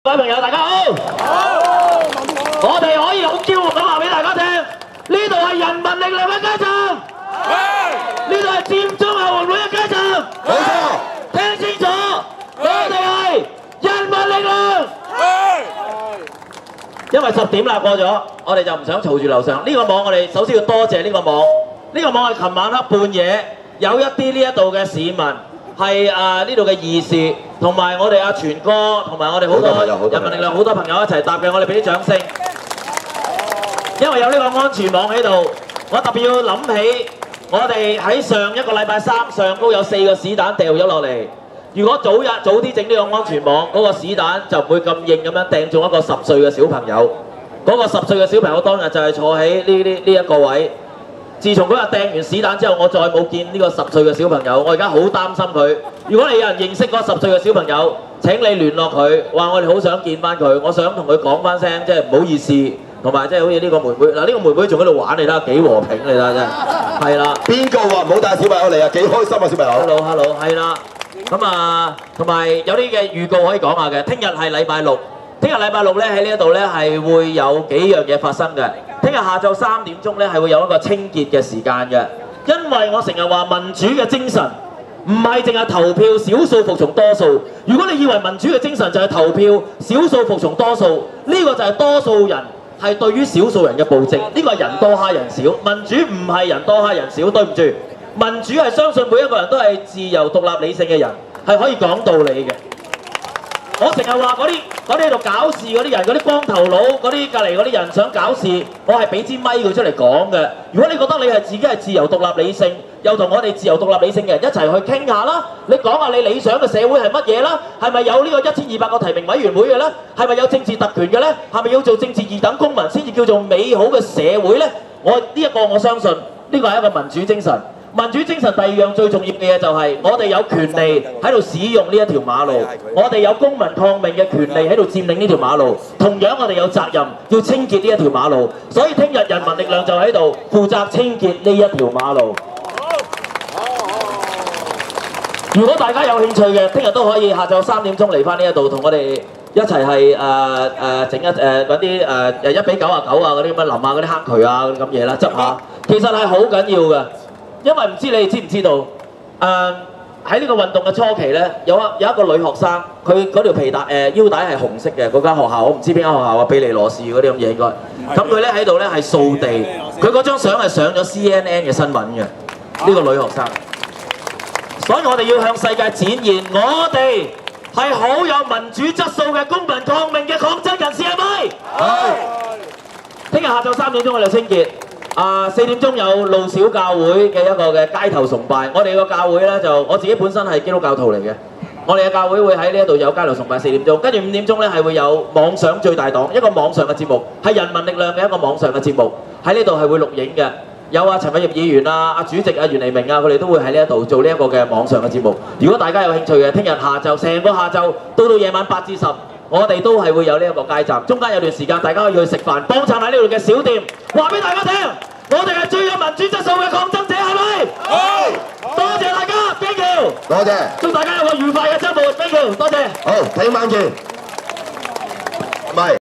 各位朋友，大家好。我哋可以好驕傲咁話俾大家聽，呢度係人民力量嘅街站，呢度係佔中後援會嘅街站。冇錯，聽清楚，我哋係人民力量。因為10點啦過咗，我哋就唔想嘈住樓上。呢個網我哋首先要多謝呢個網，呢個網係琴晚黑半夜有一啲呢一度嘅市民。係呢度嘅義士，同埋我哋阿全哥，同埋我哋好多人民力量好多朋友一齊答嘅，我哋俾啲掌聲。因為有呢個安全網喺度，我特別要諗起我哋喺上一個禮拜3上高有4個屎彈掉咗落嚟。如果早啲整呢個安全網，嗰個屎彈就唔會咁硬咁樣掟中一個10歲嘅小朋友。嗰個10歲嘅小朋友當日就係坐喺呢一個位。自從嗰日掟完屎彈之後，我再冇見呢個10歲嘅小朋友，我而家好擔心佢。如果你有人認識嗰10歲嘅小朋友，請你聯絡佢，話我哋好想見翻佢，我想同佢講翻聲，即係唔好意思，同埋即係好似呢個妹妹，嗱呢個妹妹仲喺度玩你啦，幾和平你啦真係，係啦。邊個話唔好帶小朋友嚟啊？幾開心啊小朋友 ！Hello， 係啦。咁啊，同埋有啲嘅預告可以講下嘅。聽日係禮拜6，聽日禮拜6咧喺呢一度咧係會有幾樣嘢發生嘅。聽日下晝3點鐘咧係會有一個清潔嘅時間嘅，因為我成日話民主嘅精神唔係淨係投票少數服從多數。如果你以為民主嘅精神就係投票少數服從多數，呢個就係多數人係對於少數人嘅暴政，呢個係人多蝦人少。民主唔係人多蝦人少，對唔住，民主係相信每一個人都係自由獨立理性嘅人，係可以講道理嘅。我成日話嗰啲喺度搞事嗰啲人，嗰啲光頭佬，嗰啲隔離嗰啲人想搞事，我係俾支咪佢出嚟講嘅。如果你覺得你係自己係自由獨立理性，又同我哋自由獨立理性嘅人一齊去傾下啦，你講下你理想嘅社會係乜嘢啦？係咪有呢個1200個提名委員會嘅咧？係咪有政治特權嘅咧？係咪要做政治2等公民先至叫做美好嘅社會咧？我相信呢個係一個民主精神。民主精神第二樣最重要嘅嘢就係我哋有權利喺度使用呢一條馬路，我哋有公民抗命嘅權利喺度佔領呢條馬路，同樣我哋有責任要清潔呢一條馬路，所以聽日人民力量就喺度負責清潔呢一條馬路。如果大家有興趣嘅，聽日都可以下晝3點鐘嚟返呢一度同我哋一齊係整揾啲1比99啊嗰啲咁嘅淋下嗰啲黑渠啊嗰啲咁嘢啦，執下，其實係好緊要嘅。因為唔知你知唔知道，喺呢個運動嘅初期咧，有一個女學生，佢嗰條皮帶腰帶係紅色嘅，嗰間學校我唔知邊間學校啊，庇理羅士嗰啲咁嘢應該。咁佢咧喺度咧係掃地，佢嗰張相係上咗 CNN 嘅新聞嘅，呢個女學生。所以我哋要向世界展現，我哋係好有民主質素嘅公民抗命嘅抗爭人士，係咪？係。聽日下晝3點鐘我哋清潔。4點鐘有路小教會嘅一個嘅街頭崇拜，我哋個教會咧就我自己本身係基督教徒嚟嘅，我哋嘅教會會喺呢一度有街頭崇拜4點鐘，跟住5點鐘咧係會有網上最大黨一個網上嘅節目，係人民力量嘅一個網上嘅節目，喺呢度係會錄影嘅，有陳偉業議員啊、主席袁彌明啊，佢哋都會喺呢一度做呢一個嘅網上嘅節目。如果大家有興趣嘅，聽日下晝成個下晝到夜晚8至10。我哋都係會有呢一個街站，中間有段時間大家可以去食飯，幫襯喺呢度嘅小店，話俾大家聽，我哋係最有民主質素嘅抗爭者，係咪？係。多謝大家 ，thank you。多謝。祝大家有個愉快嘅週末 ，thank you，多謝。好，聽晚見。唔係。